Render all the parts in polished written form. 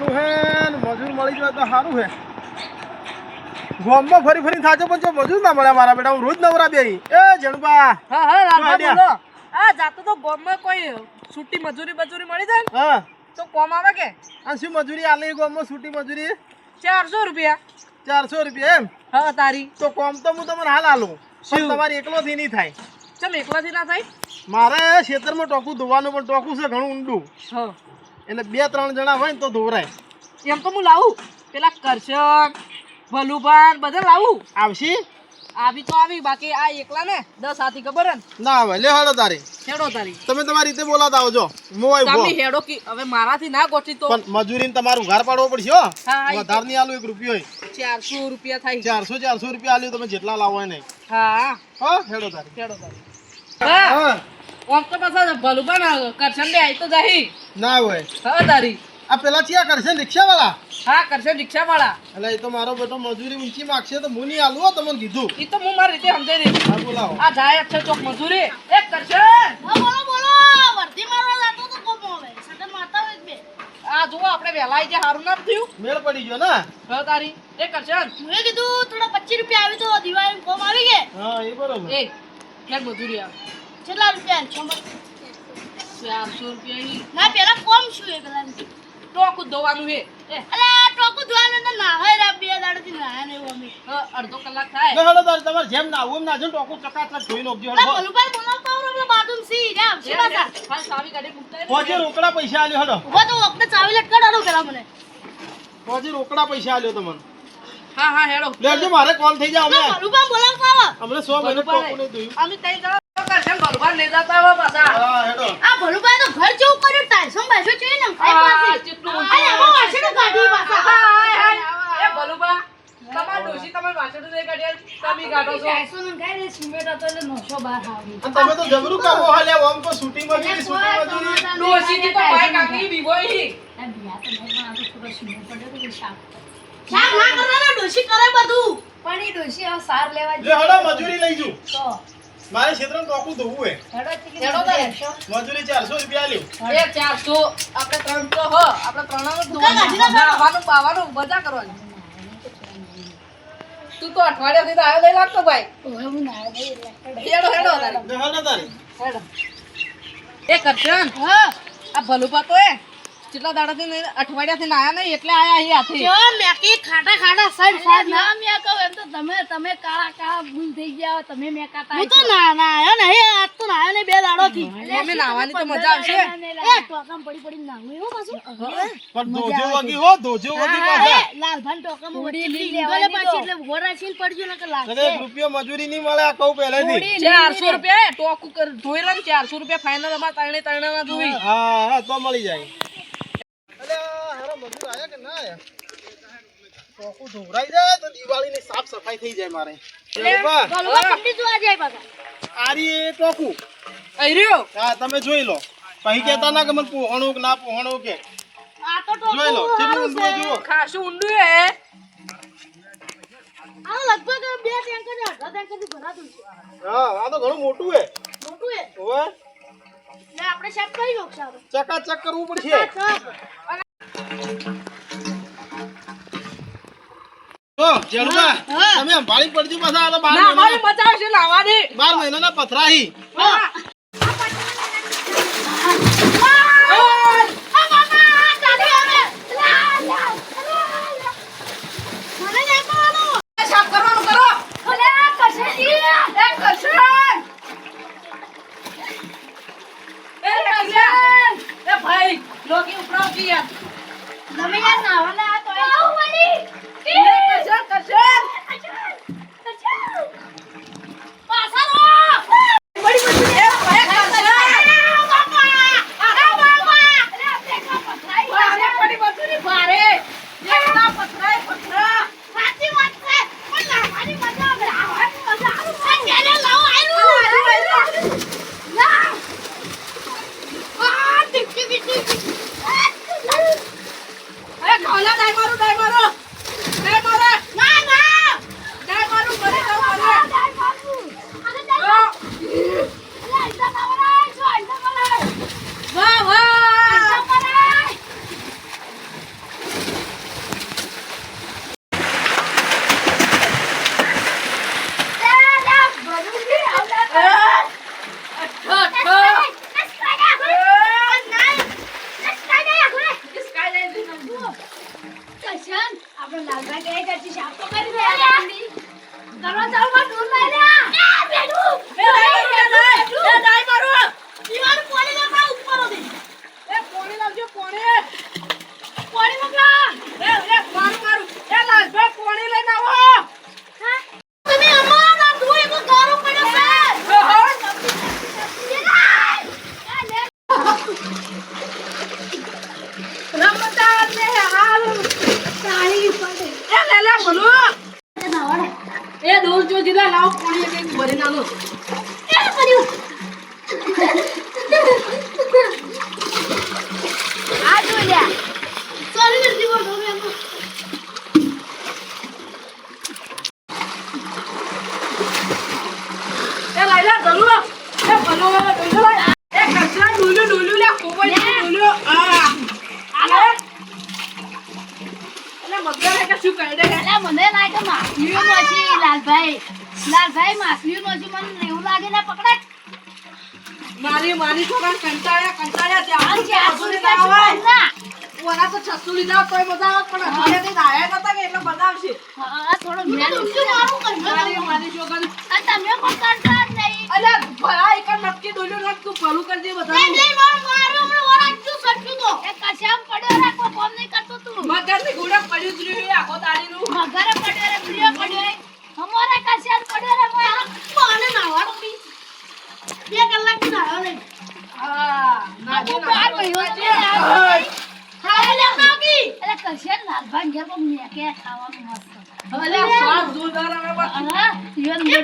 સારું હે ને મજૂર મળી જાય તો સારું હે. ગામમાં ફરી થાચો પણ જો મજૂર ના મળે મારા બેટા. હું રોજ નવરા બેહી. એ જણબા. હા હા રાધા બોલો. આ જાતો તો ગામમાં કોઈ છૂટી મજૂરી મળી જાય ને હા તો કોમ આવે કે? આ શું મજૂરી આલે ગામમાં? છૂટી મજૂરી 400 રૂપિયા. 400 રૂપિયા એમ? હા તારી તો કોમ તો હું તમને હાલ આલું પણ તમારી એકલોથી નહીં થાય. ચમ એકલાથી ના થાય? મારે ખેતરમાં ટોકું ધોવાનું પણ ટોકું છે ઘણું ઊંડું. હા એટલે 2-3 જણા હોય ને તો ધોવરાય. એમ તો હું લાવું પેલા કરશન ભલુભાન બધા લાવું. આવશી? આવી તો આવી, બાકી આ એકલા ને 10 હાથી ખબર હે ને? ના આવે લે હાડો તારી. હેડો તારી. તમે તમારી રીતે બોલાતા આવજો. મોય તમે હેડો કે હવે મારાથી ના ગોઠી તો પણ મજૂરીને તમારું ઘર પાડવો પડશે હો. હા વધારે નહીં આલું 1 રૂપિયો. 400 રૂપિયા થાય. 400 રૂપિયા આલ્યું તમે જેટલા લાવો હોય નહીં. હા હા હેડો તારી. હેડો તારી. હા ઓમ તો પાછા ભલુભાન કરશન બે આઈ તો જાહી ના હોય. હા તારી. આ પેલા ચિયા કરશે રિક્ષા વાળા? હા કરશન રિક્ષા વાળા. એટલે એ તો મારો બેટો મજૂરી ઊંચી માગશે તો હું નહીં આલું હો. તમને કીધું. ઈ તો હું મારી રીતે સમજાઈ દઈશ. હા બોલાવો. આ જાય છે ચોક મજૂરી. એ કરશન બોલો વર્ધી મારવા લાતો તો કોમ આવે સગન મારતા હોય બે. આ જુઓ આપણે વેલા આઈ જે હારું ના થયું. મેળ પડી ગયો ને? હા તારી. એ કરશન મેં કીધું થોડા 25 રૂપિયા આવી તો દિવાળી કોમ આવી કે. હા એ બરોબર. એ ખેર મજૂરી આવે કેટલા રૂપિયા 400 રૂપિયા ઈ ના પેલા કોમ શું એ પેલા ટોકું ધોવાનું હે. અલા ટોકું ધોવાનું તો ના હોય રા બે દાડથી ના ને અમે અડધો કલાક થાય. લે હેડો તારી. તમારે જેમ ના આવું એમ ના જો ટોકું ચકાચક ધોઈ નાખજો. અલા ભલુભાઈ બોલાવતા હોય એટલે બાથરૂમ સી રે આવશે પાછા. ખાલી ચાવી કાઢી મૂકતા પોજે રોકડા પૈસા આલ્યો હેડો. ઉભો તો ઓકને ચાવી લટકાડો પેલા મને. પોજે રોકડા પૈસા આલ્યો તમને. હા હા હેડો. લેજો મારે કોલ થઈ જાય. અમે ભલુભાઈ બોલાવતા આવે. અમને 100 મહિને ટોકું નહીં ધોયું. અમે તઈ જવા કરશન ભલુભાન લઈ જતા હોય પાછા. હા હેડો. આ ભલુભાઈ તો ઘર જેવું કર્યું ટાઈસો બાઈસો છે ને ખાઈ હા, પાછી. કેટલું અરે એમાં વાસણો કાઢી પાછા. હાય હાય. એ ભલુભા તમાર ડોશી તમાર વાસણ નહીં કાઢ્યા તમે કાઢો છો. ટાઈસો ને ખાઈ સિમેન્ટ હતો એટલે 900 બહાર આવી. અને તમે તો જબરું કામો હાલે. આમ તો શૂટિંગ મજૂરી શૂટિંગ મજૂરી. ડોશી થી તો ભાઈ કાકી બીવોઈ. આ બિયા તો નહીં પણ આ તો થોડો સિમેન્ટ પડ્યો તો શાક ના કરવાના ડોશી કરે બધું. પણ એ ડોશી હવે સાર લેવા લે હેડો મજૂરી લઈ જુ. તો મારે ક્ષેત્રમાં ટોકું ધોવું હે. હેડો તારે. મજૂરી 400 રૂપિયા આલ્યું. એ 400 આપણે 3 તો હ આપણે ત્રણનું નાવાનું બાવાનું મજા કરવાની. તું તો અઠવાડિયાથી તો આવ્યો નહીં લાગતો ભાઈ. હવે હું ના દે હેડો હેડો તારે. લે હેડો તારી. હેડો. એ કરશન હા આ ભલુપા તો એ કેટલા દાડાથી અઠવાડિયાથી નાયા નહીં એટલે આયા અહીં હાથી. જો મેકી ખાટા ખાટા સડ સડ ના મે કહો એમ તો તમે કાળા કાળા ભૂલ થઈ ગયા તમે મે કાતા હું તો ના આયો ને આજ તો ના આયો ને બે દાડો થી અમે નાવાની તો મજા આવશે. એ ટોકમ પડી નાવું એવું પાછું પણ ધોજો વગી હો. ધોજો વગી પાછા. લાલભાન ટોકમ ઉડી લીધો પાછી એટલે ગોરાશીલ પડજો ને કે તને લાગશે 1 રૂપિયો મજૂરી નહીં મળે. આ કહું પહેલેથી. 400 રૂપિયા ટોકું કર ધોઈ લે 400 રૂપિયા ફાઇનલ અમાર ત્રણે ના જોઈ. હા હા તો મળી જાય. અલ્યા હારા મજૂર આયા કે ના આયા? ટોકું ધોવરાઈ જાય તો દિવાળીની સાફ સફાઈ થઈ જાય મારે. ગોલવા પંડિત જો આ જાય પાછા આરી એ ટોકું. આઈ રહ્યો. હા તમે જોઈ લો. પછી કહેતા ના કે મને પોહણું કે ના પોહણું કે. આ તો ટોકમ જોઈ લો કેટલું ઊંડું જુઓ. ખાસું ઊંડું હે. આ લગભગ બે ટેન્કર ને અડધા ટેન્કર થી ભરાતું છે હા આ તો ઘણું મોટું હે. મોટું એ ઓવે ને આપણે સાફ કરી નાખશું ચકાચક કરવું પડશે. જો જેણુબા હા. તમે ભાળી પડજો પાછા. આ તો 12 ના અમારી મહિના મજા આવશે નાવાની. 12 મહિનાના પથરાહી. હા. સાફ કરવાનું કરો. એ કરશન. એ ભાઈ લોકી ઉપરાવ કી યાર. તમે યાર નાવાના આ તો આવું વળી કરશન. પાછા રો બડી બડી એ ભાઈ કરશન. ભારે બડી બસુરી ભારે. એકલા પથરાય પથરા. સાચી વાત છે પણ નાવાની મજા આવે આવવાની મજા આવે કેને લાવો આયુ ના આ ટિકી ટિકી એ ખોલા ડાઈ મારો. ચાલો આ જો લ્યા સોરી નથી બોલતો મેં એ લાઈલા ગલુ એ ભલો ગલુ લાય એ કચરા ડોલ્યું લે કોબઈ ડોલ્યું આ એટલે મગર કે શું કહી દે અલા મને લાગે માછલીઓ નોશી લાલભાઈ માછલીઓ નોશી મને એવું લાગે ને પકડાય મારી છોકરા કંટાળ્યા ત્યાં ઓના તો 600 લીધા તોય બધા પણ હવે તે આયા નતા કે એટલે બતાવશે હા થોડો મેલ મારું મારી છોકરા આ તમે પણ કંટાળ નહીં અલ્યા ભલા એક નક્કી ડોલ્યો રાખ તું ભલું કરી દે બધા નહીં મારું હમણાં વરાજ્યું સટક્યું તો એ કશામ પડ્યો રાખો કોમ નહીં કરતો તું મગરની ગુડા પડ્યું જ રહ્યું આખો દાડીનું મગરે પડ્યો રે પ્રિય પડ્યો રે હમારે કશામ પડ્યો રે કોઈ પાને નાવાનો બી 2 કલાક થી નાયો નહીં હા ના તો બાર મહિનો છે હા લે નાગી એટલે કશે લાલભાઈ ઘેર કો મે કે ખાવાનું મસ્ત અલે સ્વાદ જોરદાર આવે બસ હા ઈવન મે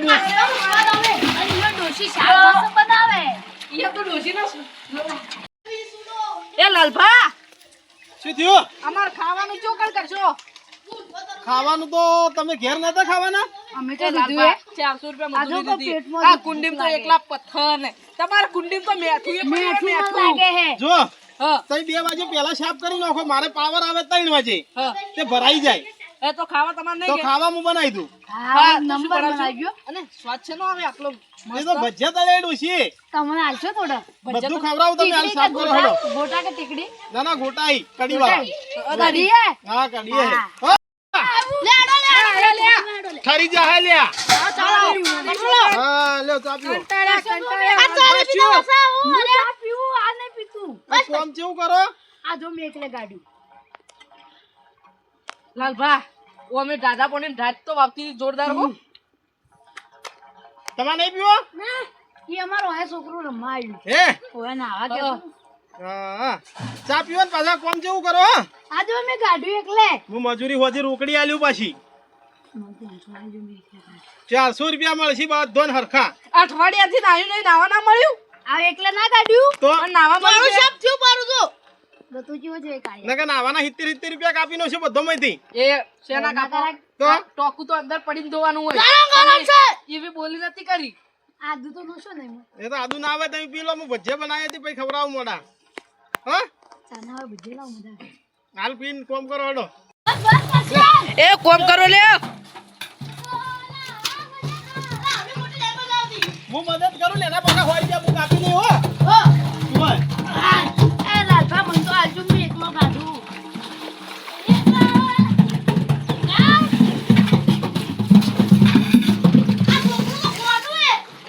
ડોશી શાક મસ્ત બનાવે એ તો ડોશી નો એ લાલભા શું થયું અમાર ખાવાનું ચોકડ કરશો ખાવાનું તો તમે ઘેર નતા ખાવાના અમે એ લાલભા 400 રૂપિયા મજૂરી દીધી આ કુંડીમ તો એકલા પથ્થર ને તમાર કુંડીમ તો મેઠું એ મેઠું લાગે હે જો હા તઈ 2 વાગે પહેલા સાફ કરી નાખો મારે પાવર આવે 3 વાગે હા તે ભરાઈ જાય એ તો ખાવા તમાર તો નહીં ખાવા હું બનાવી દઉં હા નંબર બનાવ્યો અને સ્વાદ છે નો આવે આટલો એ તો ભજીયા તળેલું છે તમને આલશો થોડા બધું ખવડાવું તમે હાલ સાફ કરો હેડો ગોટા કે ટીકડી ના ગોટાઈ કડી વાળા દાદી હે હા કડી હે લે ખરી જા હે લ્યા ચાલો હા લ્યો ચા પીઓ આ ચાલે પીવો અરે આ પીવું આ નહીં પીતું આ કોમ કેવું કરો આ જો મેં એકલે ગાડ્યું લાલભા ઓ અમે દાદા પોણી ઢાટ તો વાવતી જોરદાર હો તમારે નહીં પીવો ના ઈ અમારો હે છોકરો રમવા આવ્યું હે ઓય ના આવા કે હા ચા પીવો ને પાછા કોમ કેવું કરો હો આ જો મેં ગાડ્યું એકલે હું મજૂરી હોજી રોકડી આલ્યું પાછી 400 રૂપિયા મળશે બધોન હરખા અઠવાડિયાથી નાયું નહીં નાવા ના મળ્યું આ એકલે ના ગાડ્યું તો પણ નાવા મળ્યું છે. થયું મારું તો તું જેવો છે કાઈ નકા નાવાના 70 રૂપિયા કાપી નો છે બધો માંથી એ શેના કાપા તો ટોકું તો અંદર પડીને ધોવાનું હોય ગરમ છે એવી બોલી નથી કરી આદુ તો નોશો નહીં એ તો આદુ ના આવે તમે પી લો હું ભજીયા બનાવી હતી પછી ખવડાવું મોડા હા ચાના બજે લાવ મજા હાલ પીન કોમ કરો હડો એ કોમ કરો લે હું મદદ કરું ને એના પાછા હોય ગયા હું કાપી નહીં હો હોય એ લાલભા મન તો આજુ મે એકલો ગાડું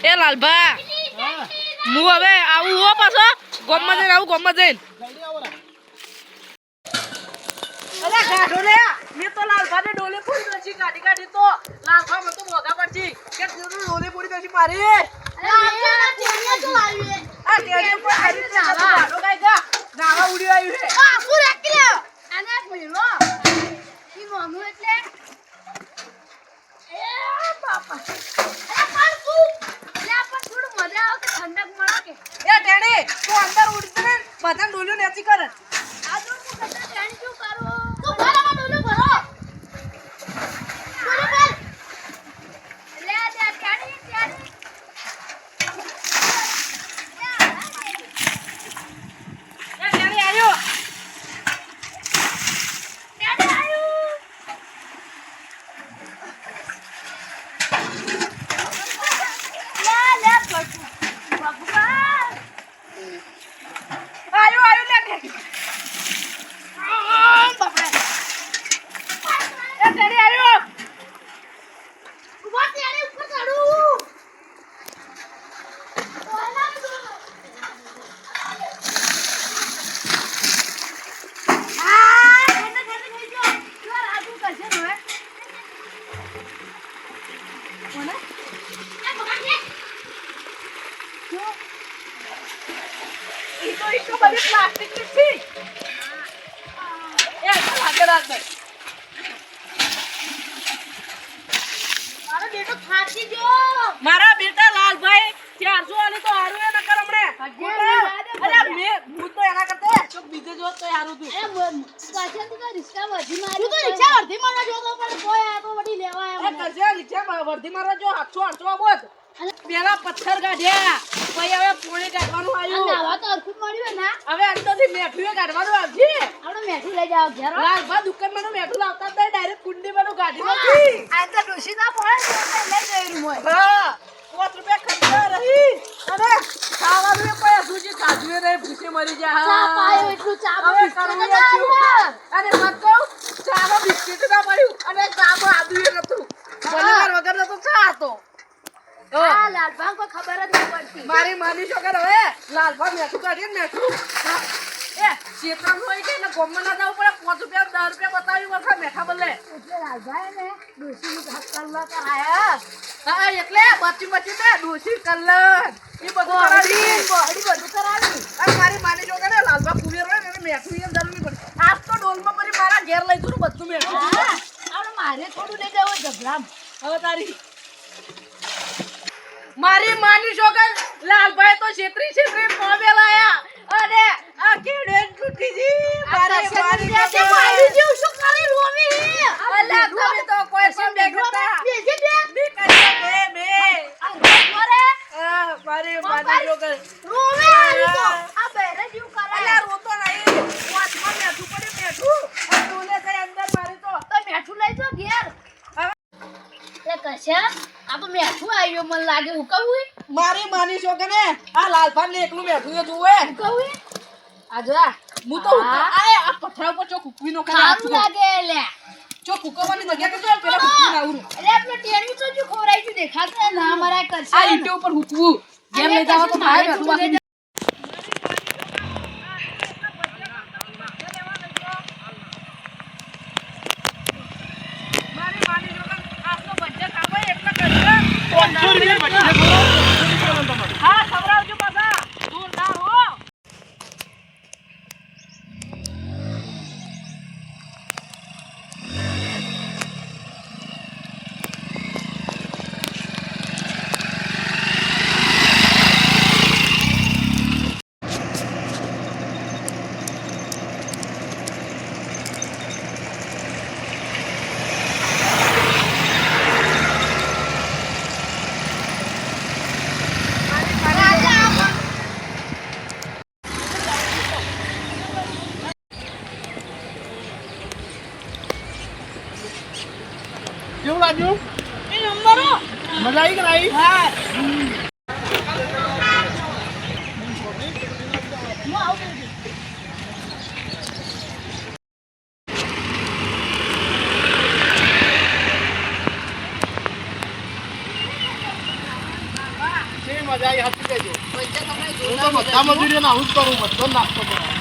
એ લાલભા હું હવે આવું હો પાછો ગોમમાં જઈને આવું ગોમમાં જઈને જલ્દી આવો રા અરે ગાઢો લે મે તો લાલભાને ડોલે પૂરી દછી કાઢી તો લાલભા મને તો મોગા પડજી કે જરૂર ડોલે પૂરી દછી મારી આ ટેડી પર આવી છે ગાઢો ગાય જા નાવા ઉડી આવ્યું છે આને મેલો ઈ મોમુ એટલે એ બાપા અરે પણ તું લે પણ થોડું મજા આવે કે ઠંડક મળે કે એ ટેડી તું અંદર ઉડતી ને બધા ડોલ્યો નેચી કર આ જો હું કદા ટેન ક્યું કરું તું ભરામાં ડોલું ભરો બોલે બોલ લે આ ટેડી એ ટેડી આવ્યો આવ્યો લે ટેડી એ ટેડી આવ્યો ઈટો બધી પ્લાસ્ટિક ની છે એ આગળ આગળ બેટો થાકી ગયો. મારા બેટા લાલભાઈ 400 આલી તો હારું એ નકર હમણે અરે હું તો એના કરતા ચોક બીજે જો તો હારું તું પાછળ તો રિક્ષા વધી મારી. તું તો રિક્ષા વધી મારવા જોતો પણ કોઈ આ તો વડી લેવા એ આવ્યો. કરજે રિક્ષા વર્ધી મારવા જો 800 બોત પેલા પથ્થર કાઢ્યા પછી હવે પોણી કાઢવાનું અને આવ્યું આવા તો અરખું મળ્યું ને. હવે અંદરથી મેઠું કાઢવાનું આવશે આપણે મેઠી લઈ જાવ ઘેર હો. લાલભા દુકાનમાં મેઠું લાવતા જ નહીં ડાયરેક્ટ કુંડીમાં કાઢી નાખી આ તો ડોશી ના પડે તો લઈ જઈ મોય. હા 5 રૂપિયા ખર્ચા રહી અને ખાવાનું એ પૈસા સુજી કાઢવે નહીં ભૂખે મરી જાય ચા પાયો એટલું ચા હવે બિસ્કિટ કરવું ના નથી. આવ્યા. અને મત કહું ચાનો બિસ્કિટ ના પડ્યું અને ચામાં આદુ એ નતું બલીવાર વગર તો ચા હતો આ લાલભાઈ કોઈ ખબર જ નહીં પડતી. મારી માની છોકર હવે લાલભા મેઠું કાઢીને મેઠું એ ચેતન હોય કે એટલે ગોમમાં ના જવું પડે 5 રૂપિયા 10 રૂપિયા બતાવી વખત મેઠા બદલે એટલે લાલભાઈ ને ડોશીનું ઘાટ કલ્લા કરાયા. હા એટલે બચી ને ડોસી કલર એ બધું કરાવી બહડી બધું કરાવી. અને મારી માની છોકર લાલભા કુબેર હોય ને એને મેઠું એમ જરૂર નહીં પડે આજ તો ડોલમાં પછી મારા ઘેર લઈ જવું બધું મેઠું હા, આપણે મારે થોડું લઈ જવું ઝઘડામ. હવે તારી મારી માની છોકર લાલભાઈ તો છેતરી મોબે લાયા અને આ કેડે તૂટી જી મારી માની છોકર મારી જેવું શું કરી રોવી? અલ્લા તમે તો કોઈ પણ દેખતા બેસી બે. બી કરી બે આ રોરે મારી માની છોકર રોવે આલી તો. આ બહેરે જેવું કરાય. અલ્લા રોતો નહીં વાતમાં મેઠું પડી મેઠું અને ડોલે છે અંદર મારી તો મેઠું લઈ જો ઘેર. એ કશા આ તો મેઠું આવ્યું મને લાગે ઉકવું મારી માની છોકરને આ લાલભાઈ ને એકલું મેઠું એ જોવે ઉકવું આ જો આ હું તો આ પથરા ઉપર ચોક ઉકવી નો ખારું લાગે લે. ચોક ઉકવવાની જગ્યા તો જો પેલા ઉકવી ના ઉરું અરે આપણે ટેણવી તો જો ખવરાઈ છું દેખાશે ના મરાય કરશે. આ ઈંટો ઉપર હુકવું જેમ લઈ જાવ તો મારે મેઠું બાકી મારી માની છોકર આપનો બજેટ આવે એટલે કરજો 500 રૂપિયા બચી હા ખવડાવજો પાછા જોરદાર હો કેવું લાગ્યું? એ નંબરો મજા આવી કે નહીં? હા હું આવું છું. કેવી મજા આવી? હાચું કહેજો. પૈસા તમને હું તો બધા મજૂરીઓને આવું જ કરું, બધો જ નાસ્તો કરું.